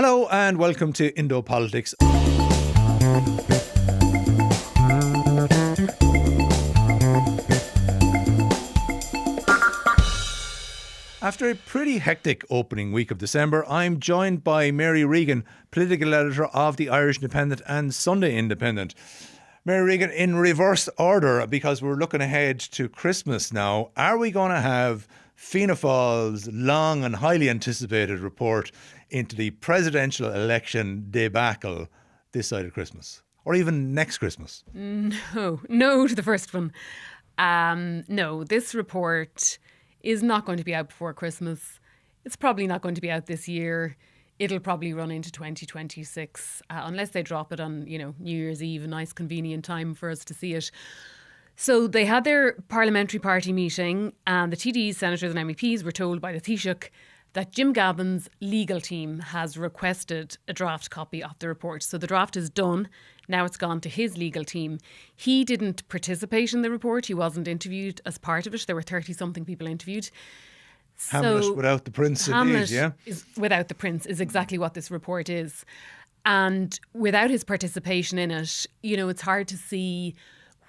Hello and welcome to Indo Politics. After a pretty hectic opening week of December, I'm joined by Mary Regan, political editor of the Irish Independent and Sunday Independent. Mary Regan, in reverse order, because we're looking ahead to Christmas now, are we going to have Fianna Fáil's long and highly anticipated report into the presidential election debacle this side of Christmas? Or even next Christmas? No to the first one. No, this report is not going to be out before Christmas. It's probably not going to be out this year. It'll probably run into 2026, unless they drop it on, New Year's Eve, a nice convenient time for us to see it. So they had their parliamentary party meeting, and the TDs, senators and MEPs were told by the Taoiseach that Jim Gavin's legal team has requested a draft copy of the report. So the draft is done. Now it's gone to his legal team. He didn't participate in the report. He wasn't interviewed as part of it. There were 30-something people interviewed. Hamlet without the prince, indeed, yeah? Without the prince is exactly what this report is. And without his participation in it, it's hard to see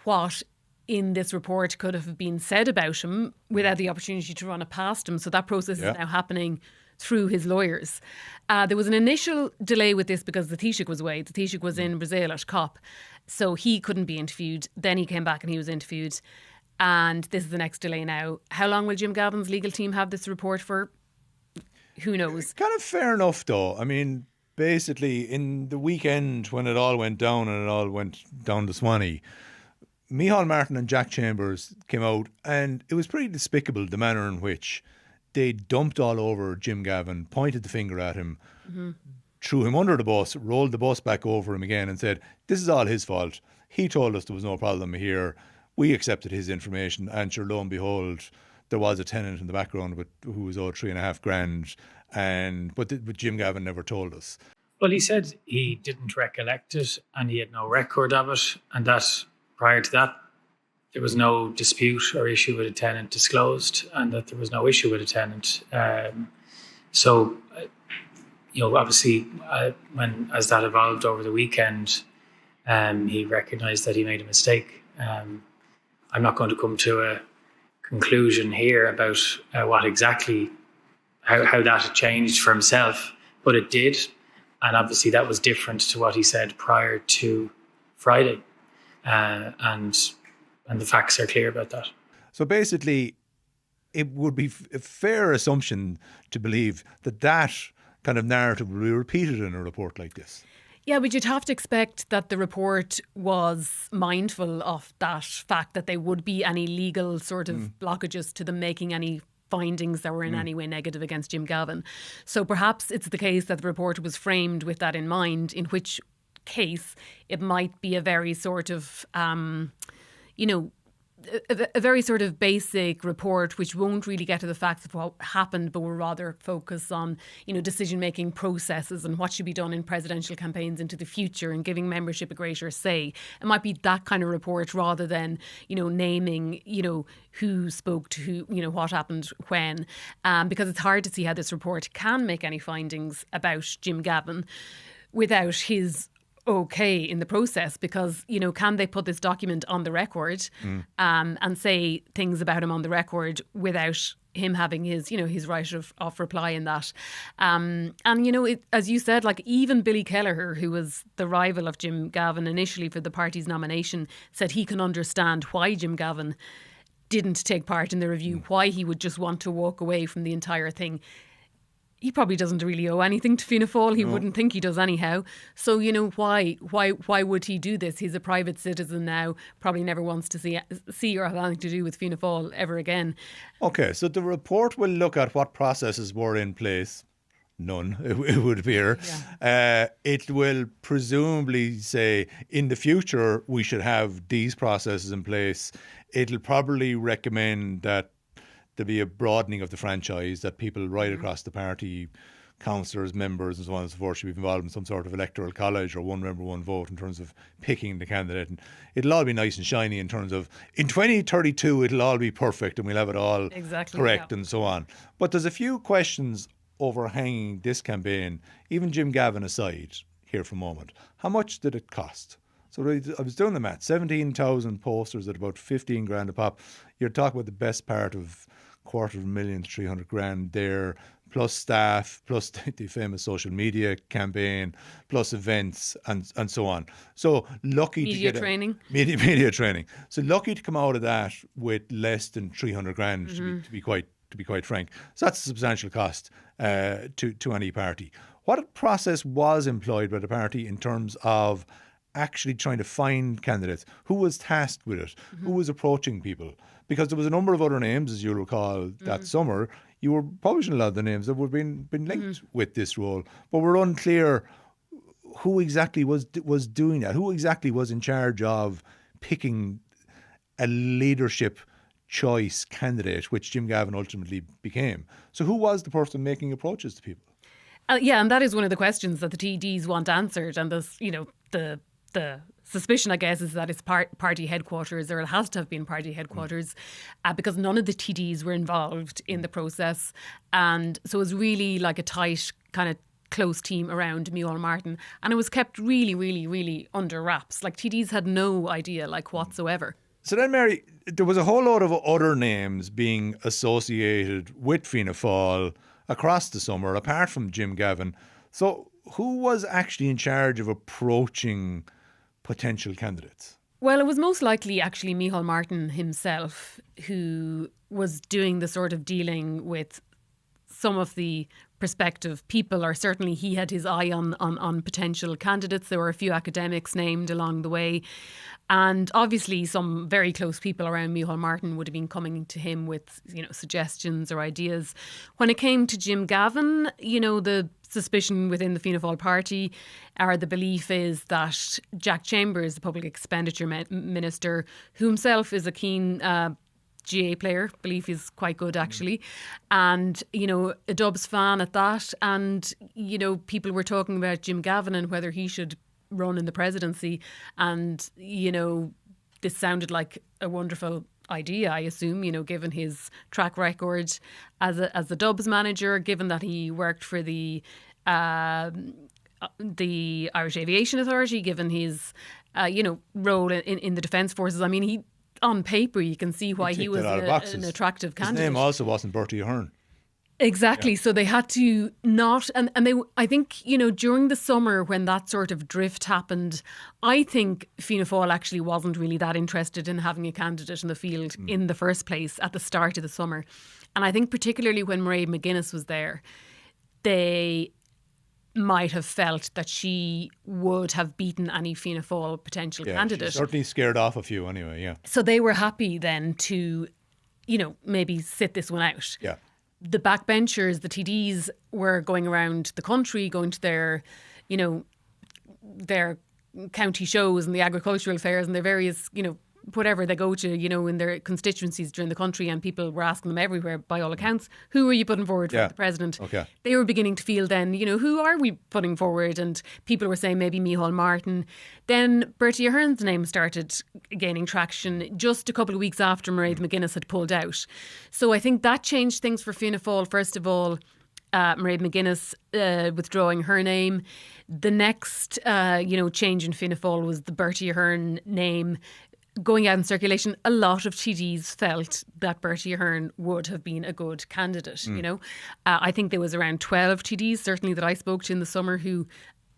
what in this report could have been said about him without the opportunity to run it past him. So that process is now happening through his lawyers. There was an initial delay with this because the Taoiseach was away. The Taoiseach was in Brazil at COP, so he couldn't be interviewed. Then he came back and he was interviewed. And this is the next delay now. How long will Jim Gavin's legal team have this report for? Who knows? Kind of fair enough, though. I mean, basically, in the weekend when it all went down and it all went down to Swanee, Micheál Martin and Jack Chambers came out, and it was pretty despicable the manner in which they dumped all over Jim Gavin, pointed the finger at him, threw him under the bus, rolled the bus back over him again and said, this is all his fault. He told us there was no problem here. We accepted his information, and sure, lo and behold, there was a tenant in the background who was owed $3.5 grand, but Jim Gavin never told us. Well, he said he didn't recollect it and he had no record of it, and that prior to that, there was no dispute or issue with a tenant disclosed, and that there was no issue with a tenant. Obviously, as that evolved over the weekend, he recognised that he made a mistake. I'm not going to come to a conclusion here about what exactly, how that had changed for himself, but it did. And obviously that was different to what he said prior to Friday. And the facts are clear about that. So basically, it would be a fair assumption to believe that kind of narrative will be repeated in a report like this. Yeah, but you'd have to expect that the report was mindful of that fact, that there would be any legal sort of blockages to them making any findings that were in any way negative against Jim Gavin. So perhaps it's the case that the report was framed with that in mind, in which case it might be a very sort of, a very sort of basic report which won't really get to the facts of what happened, but will rather focus on, decision-making processes and what should be done in presidential campaigns into the future and giving membership a greater say. It might be that kind of report rather than, naming, who spoke to who, what happened when, because it's hard to see how this report can make any findings about Jim Gavin without his okay in the process, because can they put this document on the record and say things about him on the record without him having his his right of reply in that, as you said, like even Billy Kelleher, who was the rival of Jim Gavin initially for the party's nomination, said he can understand why Jim Gavin didn't take part in the review, why he would just want to walk away from the entire thing. He probably doesn't really owe anything to Fianna Fáil. He wouldn't think he does anyhow. So, why would he do this? He's a private citizen now, probably never wants to see or have anything to do with Fianna Fáil ever again. Okay, so the report will look at what processes were in place. None, it would appear. Yeah. It will presumably say, in the future, we should have these processes in place. It'll probably recommend that there be a broadening of the franchise, that people right across the party, councillors, members and so on and so forth, should be involved in some sort of electoral college or one member, one vote in terms of picking the candidate. And it'll all be nice and shiny in terms of, in 2032, it'll all be perfect and we'll have it all correct and so on. But there's a few questions overhanging this campaign, even Jim Gavin aside here for a moment, how much did it cost? So I was doing the math, 17,000 posters at about 15 grand a pop. You're talking about the best part of $250,000 to 300 grand there, plus staff, plus the famous social media campaign, plus events and so on. So lucky media to get training. Media training. So lucky to come out of that with less than 300 grand to be quite frank. So that's a substantial cost to any party. What process was employed by the party in terms of actually trying to find candidates? Who was tasked with it? Who was approaching people? Because there was a number of other names, as you'll recall, that summer. You were publishing a lot of the names that would have been linked with this role, but we're unclear who exactly was doing that. Who exactly was in charge of picking a leadership choice candidate, which Jim Gavin ultimately became. So who was the person making approaches to people? Yeah, and that is one of the questions that the TDs want answered, and this, the suspicion, I guess, is that it's party headquarters, or it has to have been party headquarters, because none of the TDs were involved in the process. And so it was really like a tight kind of close team around Micheál Martin. And it was kept really, really, really under wraps. Like TDs had no idea, like whatsoever. So then, Mary, there was a whole lot of other names being associated with Fianna Fáil across the summer, apart from Jim Gavin. So who was actually in charge of approaching potential candidates? Well, it was most likely actually Micheál Martin himself who was doing the sort of dealing with some of the prospective people, or certainly he had his eye on potential candidates. There were a few academics named along the way. And obviously some very close people around Micheál Martin would have been coming to him with, suggestions or ideas. When it came to Jim Gavin, the suspicion within the Fianna Fáil party, or the belief is that Jack Chambers, the public expenditure minister, who himself is a keen GA player, believe he's quite good actually, and a Dubs fan at that, and people were talking about Jim Gavin and whether he should run in the presidency, and this sounded like a wonderful idea, I assume, given his track record as the Dubs manager, given that he worked for the Irish Aviation Authority, given his role in the Defence Forces. I mean, he, on paper, you can see why he was an attractive candidate. His name also wasn't Bertie Ahern. Exactly. Yeah. So they had to not, and they, I think, during the summer when that sort of drift happened, I think Fianna Fáil actually wasn't really that interested in having a candidate in the field in the first place at the start of the summer. And I think particularly when Mary McGuinness was there, they might have felt that she would have beaten any Fianna Fáil potential candidate. She certainly scared off a few anyway, yeah. So they were happy then to, maybe sit this one out. Yeah. The backbenchers, the TDs, were going around the country, going to their, their county shows and the agricultural fairs and their various, whatever they go to, in their constituencies during the country, and people were asking them everywhere, by all accounts, who are you putting forward for the president? Okay. They were beginning to feel then, who are we putting forward? And people were saying maybe Micheál Martin. Then Bertie Ahern's name started gaining traction just a couple of weeks after Mary McGuinness had pulled out. So I think that changed things for Fianna Fáil. First of all, Mary McGuinness withdrawing her name. The next, change in Fianna Fáil was the Bertie Ahern name going out in circulation. A lot of TDs felt that Bertie Ahern would have been a good candidate, I think there was around 12 TDs, certainly that I spoke to in the summer, who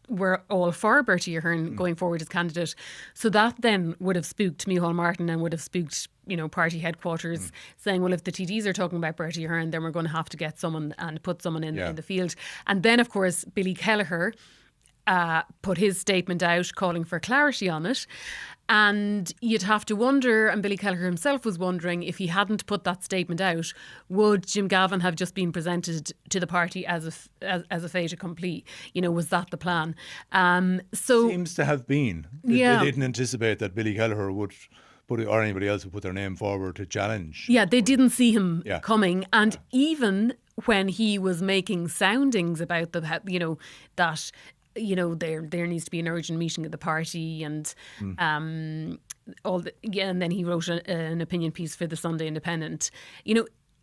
were all for Bertie Ahern going forward as candidate. So that then would have spooked Micheál Martin and would have spooked, party headquarters, saying, well, if the TDs are talking about Bertie Ahern, then we're going to have to get someone and put someone in the field. And then, of course, Billy Kelleher put his statement out calling for clarity on it. And you'd have to wonder, and Billy Kelleher himself was wondering, if he hadn't put that statement out, would Jim Gavin have just been presented to the party as a fait accompli? Was that the plan? Seems to have been. They didn't anticipate that Billy Kelleher would put it, or anybody else would put their name forward to challenge. Yeah, they didn't see him coming. And even when he was making soundings about that there needs to be an urgent meeting of the party, and and then he wrote an opinion piece for the Sunday Independent.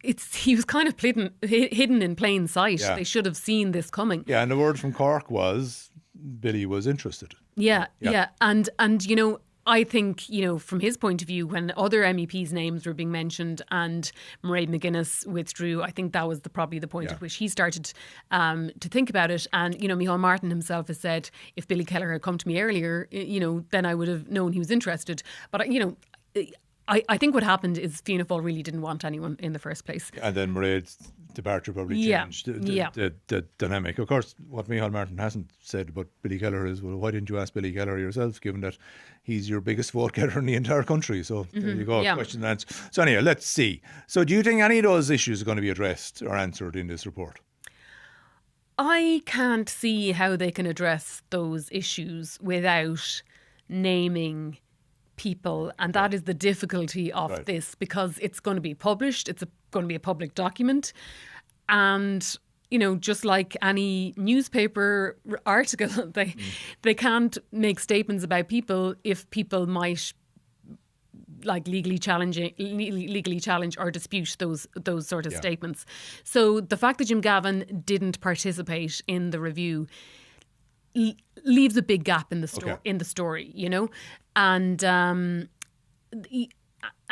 he was kind of hidden in plain sight. Yeah. They should have seen this coming. Yeah, and the word from Cork was Billy was interested. Yeah. And I think, from his point of view, when other MEPs' names were being mentioned and Mairead McGuinness withdrew, I think that was probably the point at which he started to think about it. And, Micheál Martin himself has said, if Billy Kelleher had come to me earlier, then I would have known he was interested. But, I think what happened is Fianna Fáil really didn't want anyone in the first place. And then Mairead's departure probably changed the dynamic. Of course, what Micheál Martin hasn't said about Billy Kelleher is, well, why didn't you ask Billy Kelleher yourself, given that he's your biggest vote getter in the entire country? So there you go, question and answer. So anyway, let's see. So do you think any of those issues are going to be addressed or answered in this report? I can't see how they can address those issues without naming people, and that is the difficulty of this, because it's going to be published, it's going to be a public document, and just like any newspaper article, they can't make statements about people if people might legally challenge or dispute those sort of statements. So the fact that Jim Gavin didn't participate in the review leaves a big gap in the story, and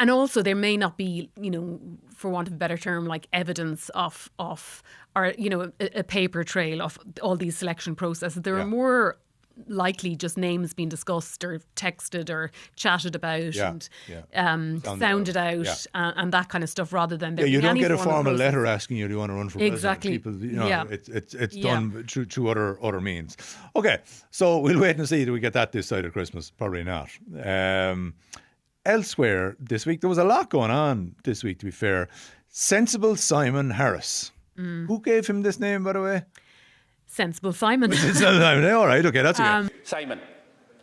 also there may not be, for want of a better term, like evidence of or a paper trail of all these selection processes. There are more likely just names being discussed or texted or chatted about and sounded out and that kind of stuff, rather than there you don't get a formal process. letter asking you, do you want to run for exactly. president? People, it's done through other means. Okay, so we'll wait and see. Do we get that this side of Christmas? Probably not. Elsewhere this week, there was a lot going on this week, to be fair. Sensible Simon Harris. Who gave him this name, by the way? Sensible Simon. All right, okay, that's okay. Simon,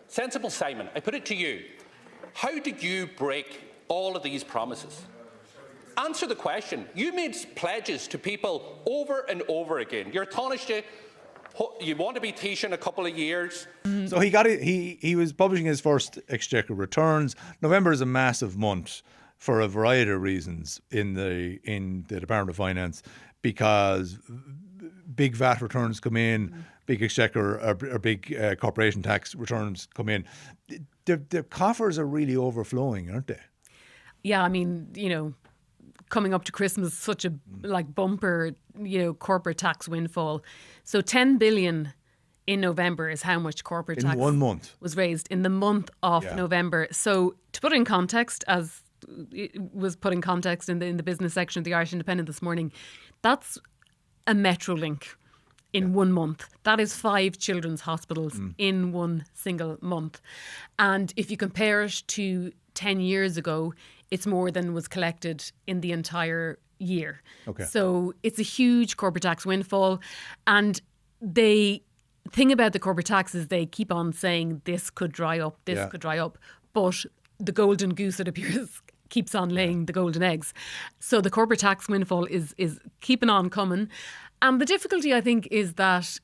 Sensible Simon, I put it to you. How did you break all of these promises? Answer the question. You made pledges to people over and over again. You're Tanaiste, you want to be Taoiseach in a couple of years. So he was publishing his first exchequer returns. November is a massive month for a variety of reasons in the Department of Finance, because big VAT returns come in, big exchequer or big corporation tax returns come in. The coffers are really overflowing, aren't they? Yeah, I mean, coming up to Christmas, such a bumper, corporate tax windfall. So 10 billion in November is how much corporate tax in 1 month was raised in the month of November. So to put it in context, as it was put in context in the business section of the Irish Independent this morning, that's a Metrolink in 1 month. That is 5 children's hospitals in one single month. And if you compare it to 10 years ago, it's more than was collected in the entire year. Okay. So it's a huge corporate tax windfall. And the thing about the corporate tax is they keep on saying this could dry up, could dry up. But the golden goose, it appears, keeps on laying the golden eggs. So the corporate tax windfall is keeping on coming. And the difficulty, I think, is that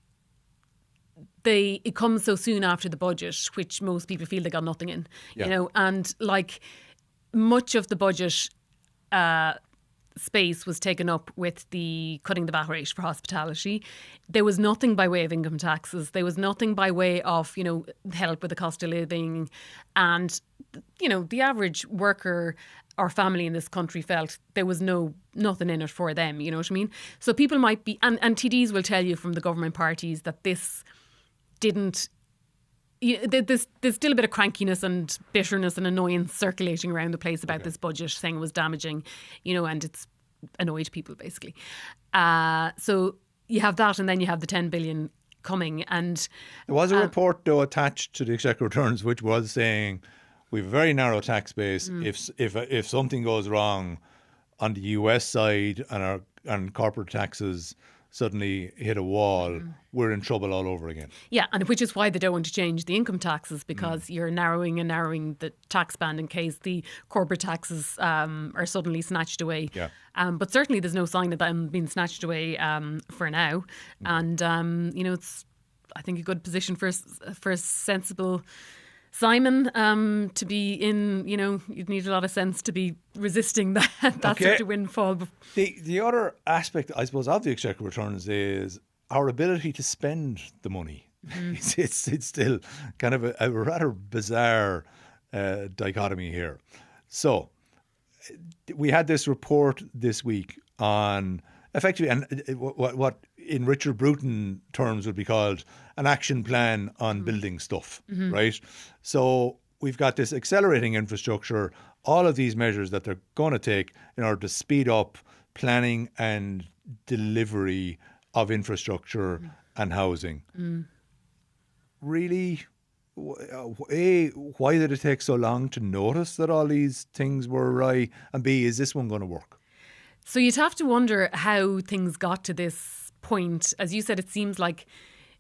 it comes so soon after the budget, which most people feel they got nothing in, and much of the budget space was taken up with the cutting the VAT rate for hospitality. There was nothing by way of income taxes. There was nothing by way of, help with the cost of living. And, the average worker or family in this country felt there was nothing in it for them, you know what I mean? So people might be, and TDs will tell you from the government parties that this didn't, there's still a bit of crankiness and bitterness and annoyance circulating around the place about this budget, saying it was damaging, and it's annoyed people basically. So you have that, and then you have the 10 billion coming. And there was a report though attached to the exchequer returns which was saying we have a very narrow tax base. If something goes wrong on the US side and corporate taxes suddenly hit a wall, we're in trouble all over again. Yeah, and which is why they don't want to change the income taxes, because you're narrowing the tax band in case the corporate taxes are suddenly snatched away. Yeah. But certainly there's no sign of them being snatched away for now. And, it's, I think, a good position for a sensible Simon, to be in, you'd need a lot of sense to be resisting that sort of windfall. The other aspect, I suppose, of the exchequer returns is our ability to spend the money. It's still kind of a rather bizarre dichotomy here. So we had this report this week on effectively, and what in Richard Bruton terms would be called an action plan on building stuff, right? So we've got this accelerating infrastructure, all of these measures that they're going to take in order to speed up planning and delivery of infrastructure and housing. Really, A, why did it take so long to notice that all these things were right? And B, is this one going to work? So you'd have to wonder how things got to this point. As you said, it seems like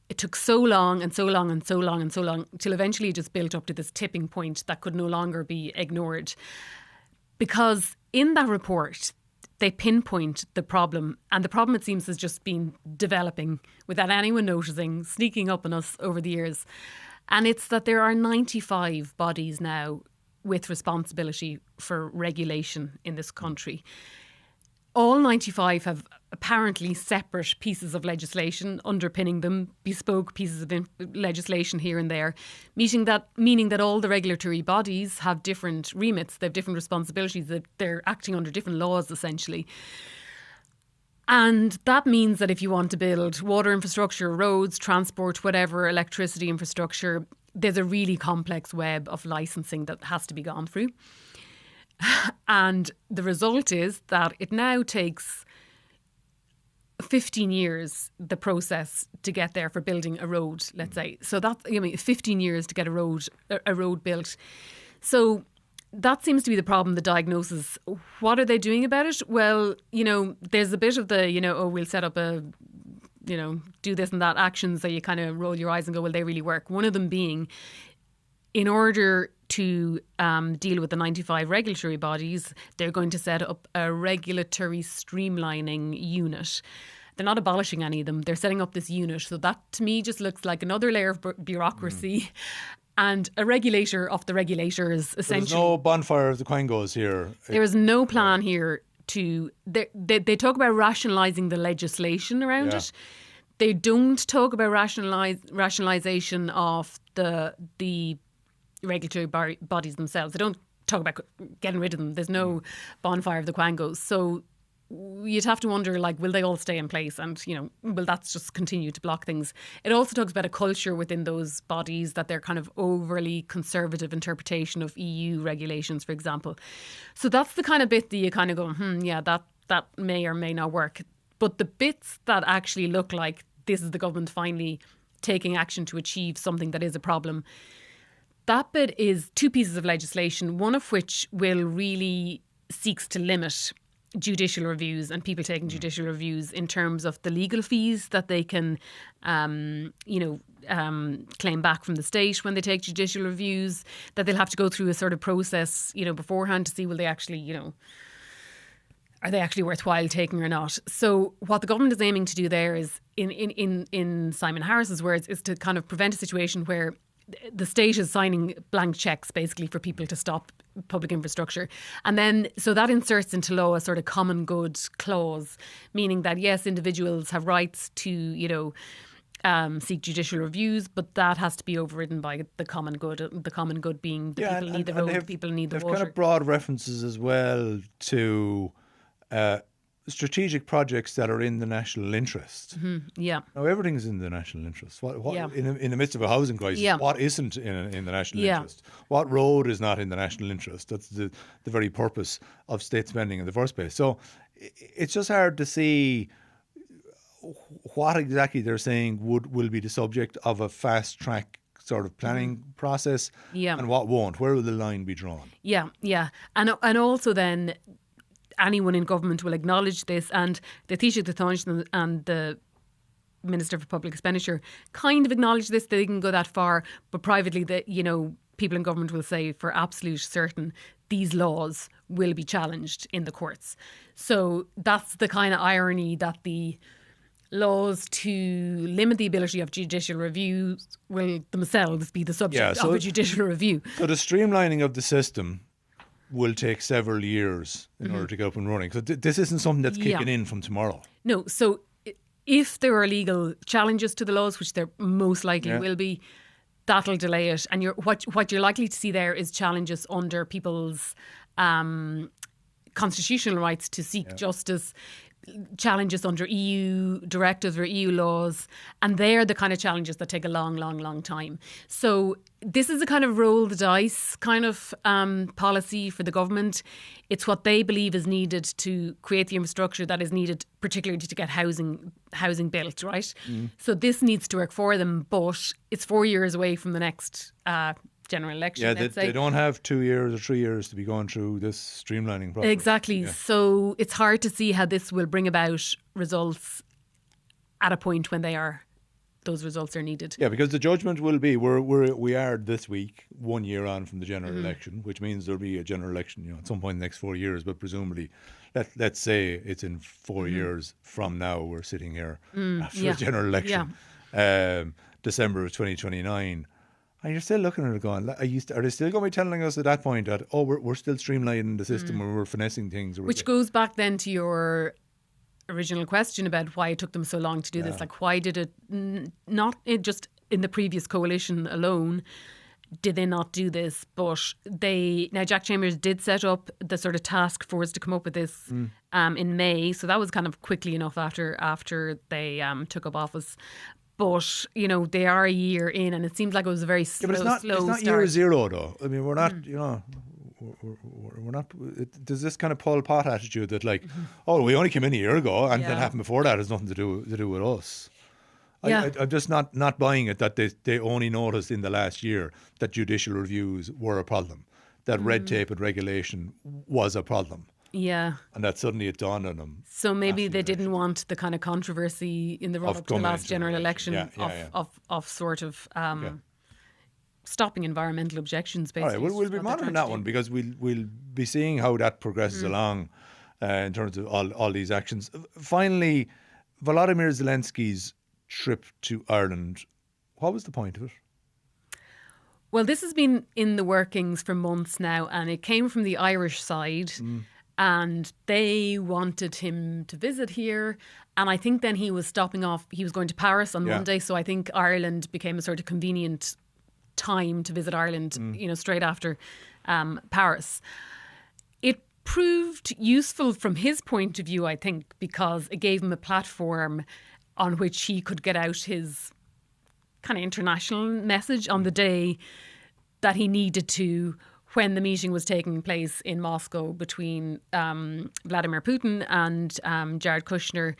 it took so long and so long and so long and so long till eventually it just built up to this tipping point that could no longer be ignored. Because in that report, they pinpoint the problem, and the problem, it seems, has just been developing without anyone noticing, sneaking up on us over the years. And it's that there are 95 bodies now with responsibility for regulation in this country. All 95 have apparently separate pieces of legislation underpinning them, bespoke pieces of legislation here and there, meaning that all the regulatory bodies have different remits, they have different responsibilities, that they're acting under different laws essentially. And that means that if you want to build water infrastructure, roads, transport, whatever, electricity infrastructure, there's a really complex web of licensing that has to be gone through. And the result is that it now takes 15 years, the process to get there for building a road, let's say. So that's 15 years to get a road built. So that seems to be the problem, the diagnosis. What are they doing about it? Well, there's a bit of the, we'll set up a, do this and that actions that you kind of roll your eyes and go, well, they really work. One of them being, in order to deal with the 95 regulatory bodies, they're going to set up a regulatory streamlining unit. They're not abolishing any of them. They're setting up this unit. So that, to me, just looks like another layer of bureaucracy and a regulator of the regulators, essentially. There's no bonfire of the Quangos here. There is no plan here to... They talk about rationalising the legislation around it. They don't talk about rationalisation of the regulatory bodies themselves. They don't talk about getting rid of them. There's no bonfire of the Quangos. So you'd have to wonder, will they all stay in place? And, will that just continue to block things? It also talks about a culture within those bodies that they're kind of overly conservative interpretation of EU regulations, for example. So that's the kind of bit that you kind of go, that may or may not work. But the bits that actually look like this is the government finally taking action to achieve something that is a problem, that bit is two pieces of legislation, one of which will really seeks to limit judicial reviews and people taking judicial reviews in terms of the legal fees that they can, claim back from the state when they take judicial reviews, that they'll have to go through a sort of process, beforehand to see will they actually, are they actually worthwhile taking or not? So what the government is aiming to do there is, in Simon Harris's words, is to kind of prevent a situation where the state is signing blank cheques basically for people to stop public infrastructure. And then, so that inserts into law a sort of common good clause, meaning that yes, individuals have rights to, seek judicial reviews, but that has to be overridden by the common good. The common good being the people need the road, people need the water. There's kind of broad references as well to strategic projects that are in the national interest. Yeah. Now, everything's in the national interest. In the midst of a housing crisis, what isn't in the national interest? What road is not in the national interest? That's the very purpose of state spending in the first place. So it's just hard to see what exactly they're saying will be the subject of a fast track sort of planning process and what won't. Where will the line be drawn? Yeah. And also then, anyone in government will acknowledge this, and the Taoiseach de Tanaiste and the Minister for Public Expenditure kind of acknowledge this. They can go that far, but privately, people in government will say for absolute certain these laws will be challenged in the courts. So that's the kind of irony that the laws to limit the ability of judicial reviews will themselves be the subject of a judicial review. So the streamlining of the system will take several years in order to get up and running. So this isn't something that's kicking in from tomorrow. No, so if there are legal challenges to the laws, which there most likely will be, that'll delay it. And what you're likely to see there is challenges under people's constitutional rights to seek justice, challenges under EU directives or EU laws, and they're the kind of challenges that take a long, long, long time. So this is a kind of roll the dice kind of policy for the government. It's what they believe is needed to create the infrastructure that is needed, particularly to get housing built, right? So this needs to work for them, but it's 4 years away from the next general election. Yeah, they don't have 2 years or 3 years to be going through this streamlining process. Exactly. Yeah. So it's hard to see how this will bring about results at a point when those results are needed. Yeah, because the judgment will be we are this week 1 year on from the general election, which means there'll be a general election, at some point in the next 4 years. But presumably, let's say it's in 4 years from now. We're sitting here after a general election, December of 2029. And you're still looking at it going, are they still going to be telling us at that point that, we're still streamlining the system or we're finessing things? Which goes back then to your original question about why it took them so long to do this. Like, why did it not just in the previous coalition alone did they not do this? But now Jack Chambers did set up the sort of task force to come up with this in May. So that was kind of quickly enough after they took up office. But, they are a year in, and it seems like it was a very slow start. It's not year zero, though. I mean, we're not, we're not, there's this kind of Pol Pot attitude that we only came in a year ago, and that happened before that has nothing to do with us. I'm just not buying it that they only noticed in the last year that judicial reviews were a problem, that red tape and regulation was a problem. Yeah. And that suddenly it dawned on them. So maybe they didn't want the kind of controversy in the run-up to the last general election of sort of stopping environmental objections, basically. All right, we'll be monitoring that one because we'll be seeing how that progresses along in terms of all these actions. Finally, Volodymyr Zelensky's trip to Ireland, what was the point of it? Well, this has been in the workings for months now, and it came from the Irish side. And they wanted him to visit here. And I think then he was stopping off. He was going to Paris on Monday. So I think Ireland became a sort of convenient time to visit Ireland, straight after Paris. It proved useful from his point of view, I think, because it gave him a platform on which he could get out his kind of international message on the day that he needed to, when the meeting was taking place in Moscow between Vladimir Putin and Jared Kushner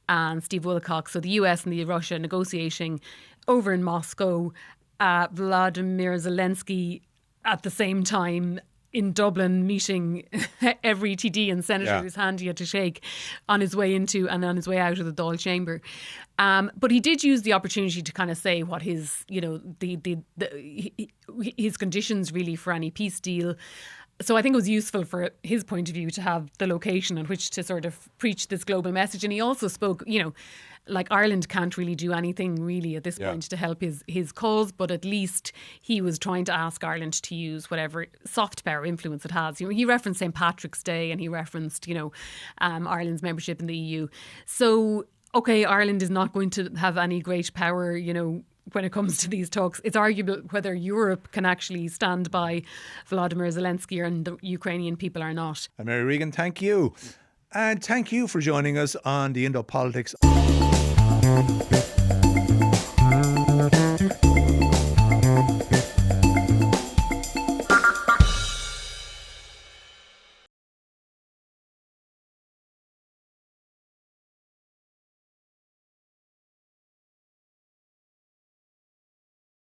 and Steve Wilcock. So the US and the Russia negotiating over in Moscow. Volodymyr Zelenskyy at the same time in Dublin meeting every TD and senator whose hand he had to shake on his way into and on his way out of the Dáil chamber. But he did use the opportunity to kind of say what his, his conditions really for any peace deal. So I think it was useful for his point of view to have the location on which to sort of preach this global message. And he also spoke, Ireland can't really do anything really at this point to help his cause, but at least he was trying to ask Ireland to use whatever soft power influence it has. He referenced St. Patrick's Day and he referenced, Ireland's membership in the EU. So, okay, Ireland is not going to have any great power, when it comes to these talks. It's arguable whether Europe can actually stand by Volodymyr Zelenskyy and the Ukrainian people or not. And Mary Regan, thank you. And thank you for joining us on the Indo Politics.